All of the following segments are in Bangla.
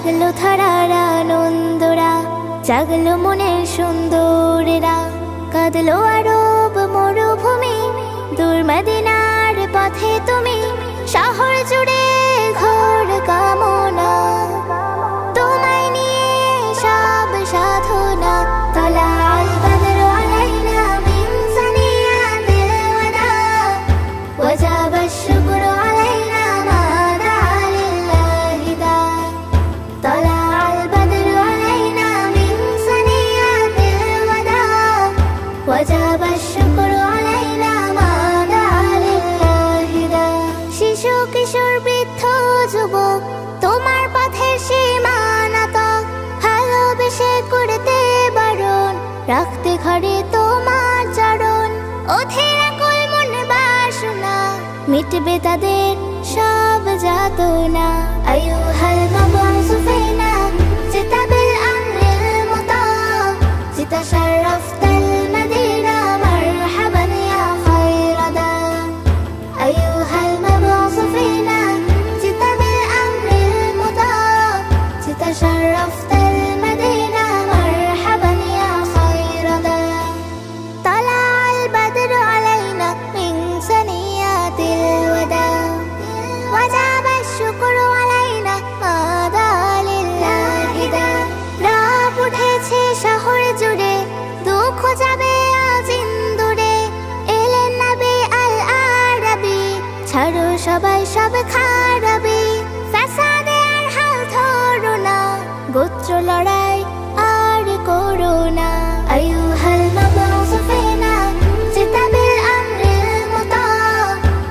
জাগলো ধরার আনন্দরা, জাগলো মনের সুন্দরেরা, কাঁদলো আরব মরুভূমি, দূর মদিনার পথে তুমি, শহর জুড়ে ঘোর কামনা, তোমায় নিয়ে সব সাধনা। তলাল বদরু আলাইনা মিন সানিয়াতিল ওয়াদা, ওয়াজাবা আশ-শুকরু আলাইনা মা দাআ লিল্লাহি দা। তলাল বদরু আলাইনা মিন সানিয়াতিল ওয়াদা, ওয়াজাবা আশ-শুকরু আলাইনা মা দাআ লিল্লাহি দা। শিশু কিশোর বৃদ্ধ যুবক, তোমার পথের সীমানা তক, ভালোবেসে করতে বারণ, রাখতে ঘরে তোমার চরণ। অধীরা কুল মন বাসনা, মিটবে তাদের সব যাতনা। আইয়ুহাল মাবউসু ফিনা, জিতা বিল আমরিল মুতা, জিতা শাররাফতাল মদিনা, মারহাবান ইয়া খায়রা দা। আইয়ুহাল মাবউসু ফিনা, জিতা বিল আমরিল মুতা, জিতা শাররাফতাল মদিনা, মারহাবান ইয়া খায়রা দা। طلع البدر علينا من ثنيات الوداع، وجب الشكر علينا ما دعا لله دا। রাত উঠেছে শহর জুড়ে, দুঃখ যাবে আজ ইন্দুরে, এলেন নবী আল আরবি, ছাড়ো সবাই সব খারাপি, ফাসাদে আর হাল ধরো না, গোত্র লড়াই আর করো না। আইয়ুহাল মাবউসু ফিনা, জিতা বিল আমরিল মুতা,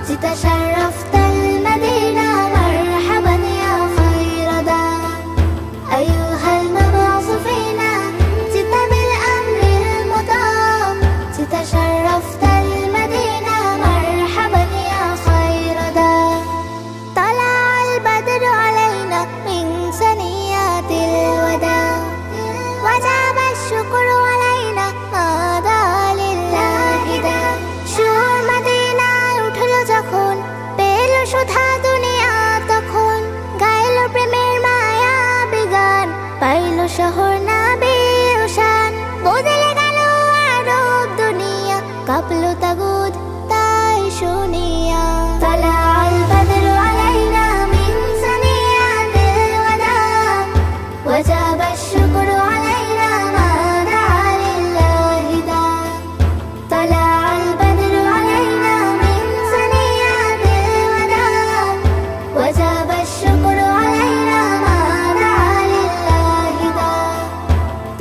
জিতা শাররাফতাল মদিনা, মারহাবান ইয়া খায়রা দা। আইয়ুহাল মাবউসু ফিনা, জিতা বিল আমরিল মুতা, জিতা শাররাফতাল মদিনা, মারহাবান ইয়া খায়রা দা। طلع البدر علينا من ثنيات الوداع، وجب الشكر علينا ما دعا لله دا। সুর মদিনায় উঠল যখন, পেল সুধা দুনিয়া তখন, গাইল প্রেমের মায়া বিগান, পাইল শহর নবী ওশান। বদলে গেল আরব দুনিয়া, কাঁপলো তাগুদ তাই শুনিয়া। طلع البدر علينا من ثنيات الوداع، وجب الشكر علينا ما دعا لله دا. طلع البدر علينا من ثنيات الوداع، وجب الشكر علينا ما دعا لله دا.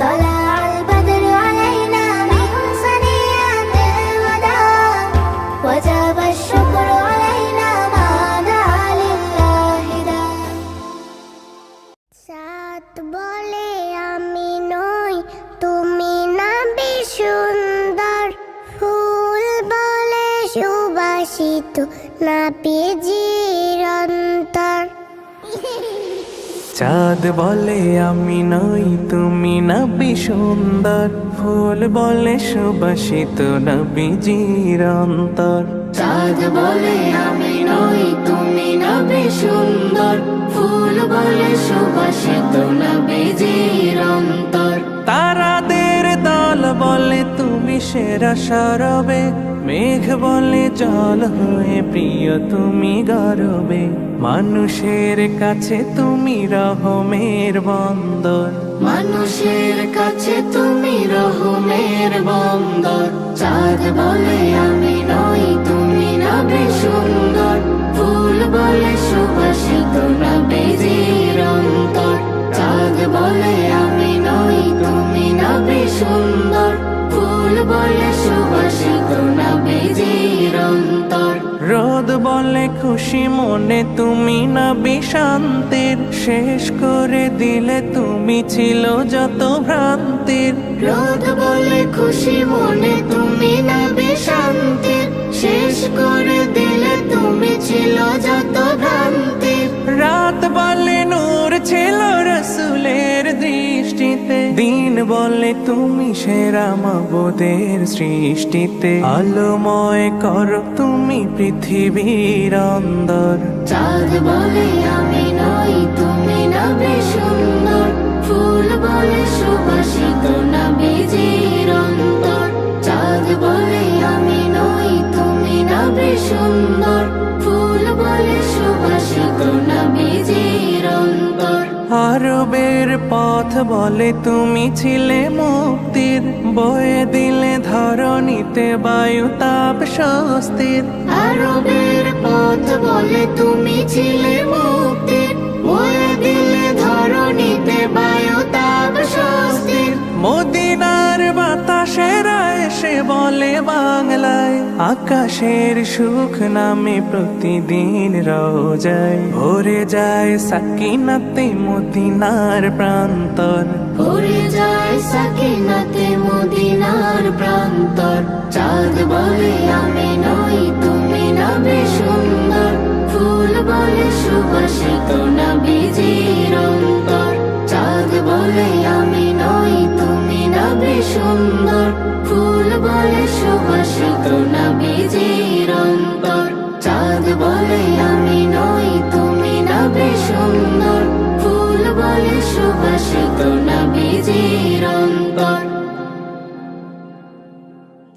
طلع البدر علينا من ثنيات الوداع، وجب الشكر علينا ما دعا لله دا. সাত বলে আমি নই, তুমি নাবি সুন্দর, ফুল বলে সুবাসিত, নাবিজির অন্তর। চাঁদ বলে আমি নই, তুমি নবী সুন্দর, ফুল বলে সুবাসিত, নবীজির অন্তর। চাঁদ বলে আমি নই, তুমি নবী সুন্দর, ফুল বলে সুবাসিত, নবীজির অন্তর। তারাদের দল বলে তুমি সেরা সরবে, মেঘ বলে জল হয়ে প্রিয় তুমি গরবে, মানুষের কাছে তুমি রহমের বন্দর, মানুষের কাছে তুমি রহমের বন্দর। চাঁদ বলে আমি নই, তুমি নবী সুন্দর, ফুল বলে সুবাসিত, নবীজির অন্তর। চাঁদ বলে আমি নই, তুমি নবী সুন্দর, ফুল বলে সুবাসিত, নবীজির অন্তর। রোদ বলে খুশি মনে তুমি নবী শান্তির, শেষ করে দিলে তুমি ছিল যত ভ্রান্তির। রোদ বলে খুশি মনে তুমি নবী শান্তির, শেষ করে দিলে তুমি ছিল যত ভ্রান্তির। রাত বলে নূর ছিল রসুলের দৃষ্টিতে, দিন বলে তুমি সেরা মাবুদের সৃষ্টিতে, আলোময় করো তুমি পৃথিবীর অন্দর। চাঁদ বলে আমি নই, তুমি নবী সুন্দর, ফুল বলে সুবাসিত নবীজির অন্তর। চাঁদ বলে আমি নই, তুমি নবী সুন্দর, ফুল বলে সুবাসিত নবীজির অন্তর। আরবের পথ বলে তুমি ছিলে মুক্তির, বয়ে দিলে ধরণীতে বায়ু তাপ স্বস্তির। আরবের পথ বলে তুমি ছিলে মুক্তির, বয়ে দিলে ধরণীতে বায়ু তাপ স্বস্তির। মদিনার বাতাসেরা এসে বলে বাংলায়, আকাশের সুখ নামে প্রতিদিন রোজায় ভরে যায় সাকিনাতে মদিনার প্রান্তর। ভরে যায় সাকিনাতে মদিনার প্রান্তর। চাঁদ বলে আমি নই, তুমি নবী সুন্দর, ফুল বলে সুবাসিত নবীজির অন্তর। চাঁদ বলে আমি নই, তুমি নবী সুন্দর, ফুল বলে সুবাসিত নবীজির অন্তর। চাঁদ বলে আমি নই, তুমি নবী সুন্দর, ফুল বলে সুবাসিত নবীজির অন্তর।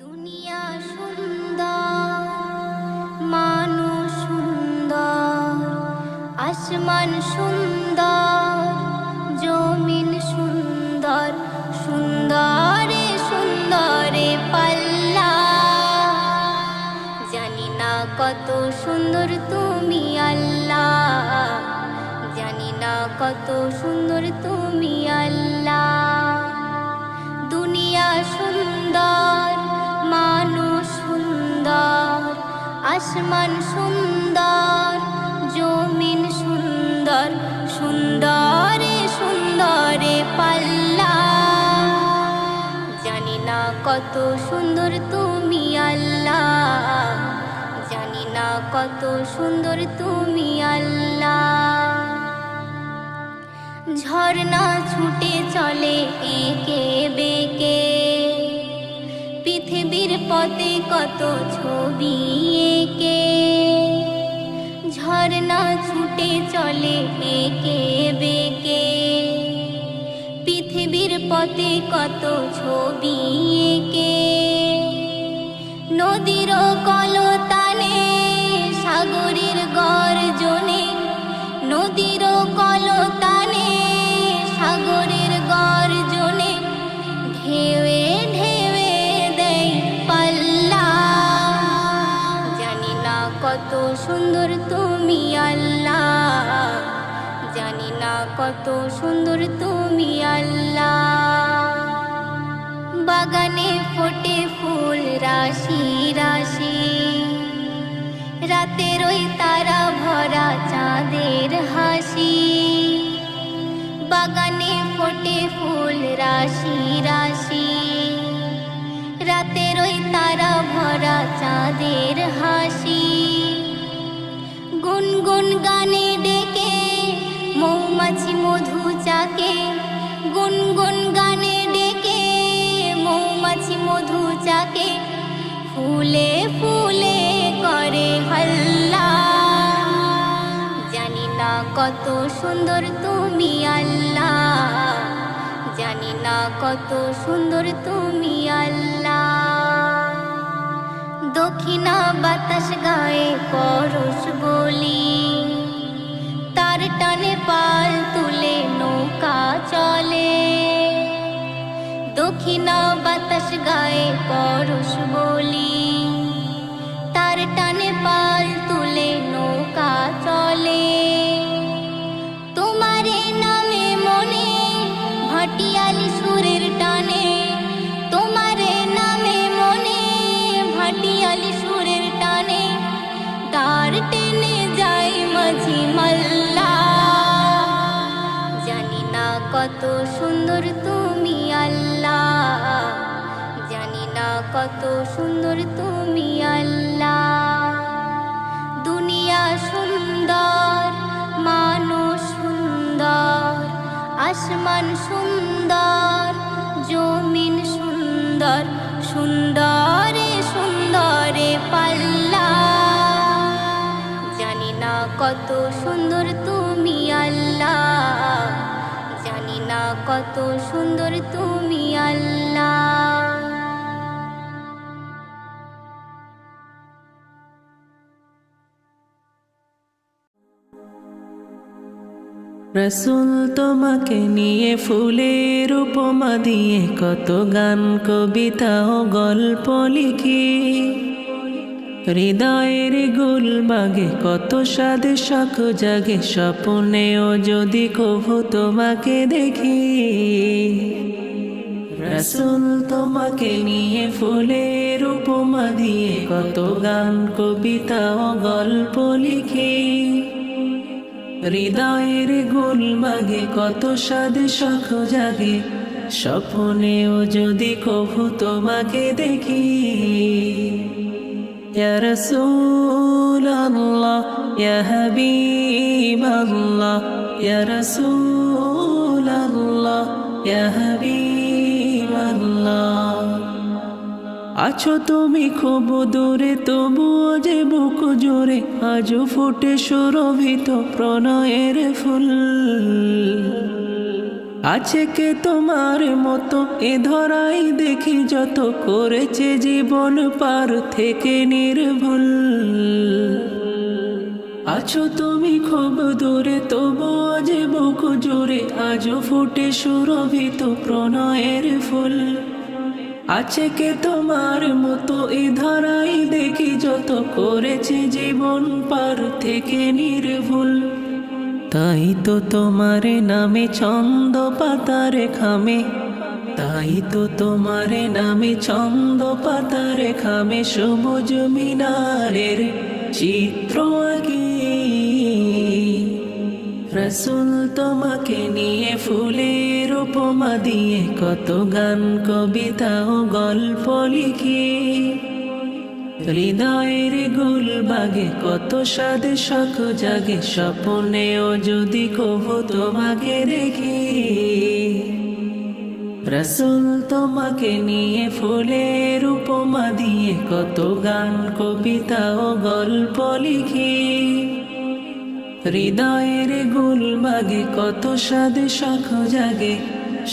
দুনিয়া সুন্দর, মানুষ সুন্দর, আসমান সুন্দর, জমিন সুন্দর, সুন্দরে সুন্দরে পাল্লা। জানি না কত সুন্দর তুমি আল্লাহ, জানি না কত সুন্দর তুমি আল্লাহ। দুনিয়া সুন্দর, মানুষ সুন্দর, আসমান সুন্দর, জমিন সুন্দর, সুন্দরে সুন্দরে পাল্লা। জানি না কত সুন্দর তুমি আল্লাহ, জানি না কত সুন্দর তুমি আল্লাহ। ঝর্ণা ছুটে চলে একে বেঁকে, পৃথিবীর পথে কত ছবি এঁকে। ঝর্ণা ছুটে চলে একে বেঁকে, পৃথিবীর পথে কত ছবি এঁকে। নদীর কলতানে, সাগরের গর্জনে, নদীর কলতানে, সাগরের গর্জনে, ঢেউয়ে ঢেউয়ে দেয় পাল্লা। জানি না কত সুন্দর তুমি আল্লাহ, জানি না কত সুন্দর তুমি আল্লাহ। বাগানে ফোটে ফুল রাশি রাশি, রাতের ওই তারা ভরা চাঁদের হাসি। বাগানে ফোটে ফুল রাশি রাশি, রাতের ওই তারা ভরা চাঁদের হাসি। গুনগুন গানে ডেকে মৌমাছি মধু চাকে, গুনগুন গানে ডেকে মৌমাছি মধু চাকে। ফুলে ফুলে করে হল্লা। জানি না কত সুন্দর তুমি আল্লাহ, জানি না কত সুন্দর তুমি আল্লাহ। দক্ষিণা বাতাস গায়ে পরশ বলি, তার টানে পাল তুলে নৌকা চলে। দক্ষিণা বাতাস গায়ে পরশ বলি, তার টানে পাল তুলে নৌকা চলে। তোমারে নামে মনে ভাটিয়ালি সুরের টানে, তোমারে নামে মনে ভাটিয়ালি সুরের টানে। তার টেনে যাই মাঝি মাল্লা। জানি না কত সুন্দর তুমি আল্লাহ, জানি না কত সুন্দর তুমি আল্লাহ। দুনিয়া সুন্দর, মানুষ সুন্দর, আসমান সুন্দর, জমিন সুন্দর, সুন্দরে সুন্দরে পাল্লা। জানি না কত সুন্দর তুমি আল্লাহ, কত সুন্দর তুমি আল্লাহ। রসুল তোমাকে নিয়ে ফুলের উপমা দিয়ে কত গান কবিতা ও গল্প লিখি, হৃদয়ের গুলবাগে কত স্বাদ শখ জাগে, স্বপ্নেও যদি কভু তোমাকে দেখি। রসুল তোমাকে নিয়ে ফুলের উপমা দিয়ে কত গান কবিতা ও গল্প লিখি, হৃদয়ের গুলবাগে কত স্বাদ শখ জাগে, স্বপ্নেও যদি কভু তোমাকে দেখি। ইয়া রাসূলুল্লাহ ইয়া হাবিবাল্লাহ, ইয়া রাসূলুল্লাহ ইয়া হাবিবাল্লাহ। আছো তুমি খুব দূরে, তবুও যে বুক জোরে আজও ফুটে সুরভিত প্রণয়ের ফুল। আছে কে তোমার মতো এ ধরাই দেখি যত, করেছে জীবন পার থেকে নির্ভুল। আছো তুমি খুব দূরে, তবুও যে বুক জোরে আজও ফুটে সুরভিত প্রণয়ের ফুল। আছে কে তোমার মতো এ ধরাই দেখি যত, করেছে জীবন পার থেকে নির্ভুল। তাই তো তোমার নামে ছন্দ পাতার খামে, তাই তো তোমার নামে ছন্দ পাতার খামে, সবুজ মিনারের চিত্র আঁকি। রসুল তোমাকে নিয়ে ফুলের উপমা দিয়ে কত গান কবিতা ও গল্প লিখি, হৃদয়ের গুলবাগে কত স্বাদ শখ জাগে, স্বপ্নেও যদি কভু তোমাকে দেখি। রসুল তোমাকে নিয়ে ফুলের উপমা দিয়ে কত গান কবিতা ও গল্প লিখি, হৃদয়ের গুলবাগে কত স্বাদ শখ জাগে,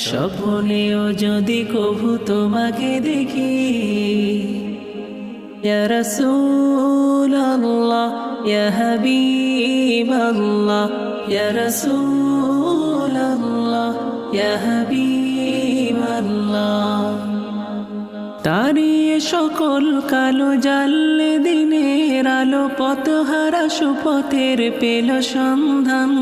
স্বপ্নেও যদি কভু তোমাকে দেখি। ইয়া রাসূলুল্লাহ ইয়া হাবিবাল্লাহ, ইয়া রাসূলুল্লাহ ইয়া হাবিবাল্লাহ। তারিয়ে সকল কালো জানলে দিনের আলো, পথহারা সুপথের পেল সন্ধান।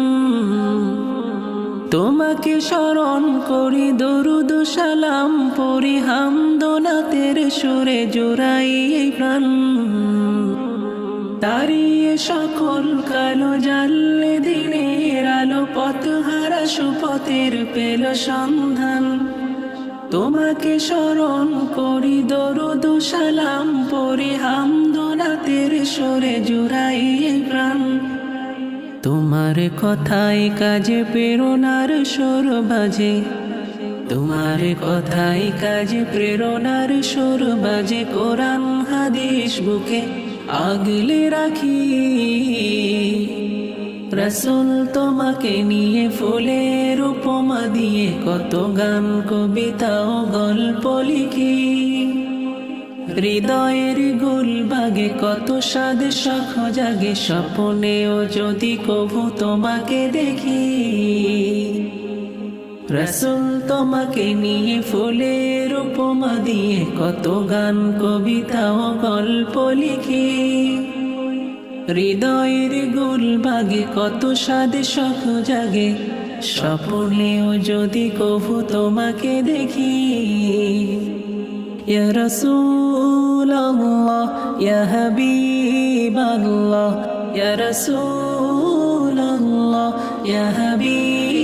তোমাকে স্মরণ করি দরুদ সালাম পড়ি, হামদোনাতের সুরে জোড়াই এই প্রাণ। তারিয়ে সকল কালো জানলে দিনের আলো, পথহারা সুপথের পেল সন্ধান। তোমাকে স্মরণ করি দরুদ সালাম পড়ি, হামদোনাতের সুরে জুড়াই প্রাণ। তোমার কথায় কাজে প্রেরণার সুর বাজে, তোমার কথায় কাজে প্রেরণার সুর বাজে, কোরআন হাদিস বুকে আগলে রাখি। রসুল তোমাকে নিয়ে ফুলের উপমা দিয়ে কত গান কবিতা ও গল্প লিখি, হৃদয়ের গুলবাগে কত স্বাদ শখ জাগে, স্বপ্নেও যদি কভু তোমাকে দেখি। রসুল তোমাকে নিয়ে ফুলের উপমা দিয়ে কত গান কবিতা ও গল্প লিখি, হৃদয়ের গুলবাগে কত স্বাদ শখ জাগে, স্বপ্নেও যদি কভু তোমাকে দেখি। ইয়া রাসূলুল্লাহ ইয়া হাবিবাল্লাহ, ইয়া রাসূলুল্লাহ ইয়া হাবিবাল্লাহ।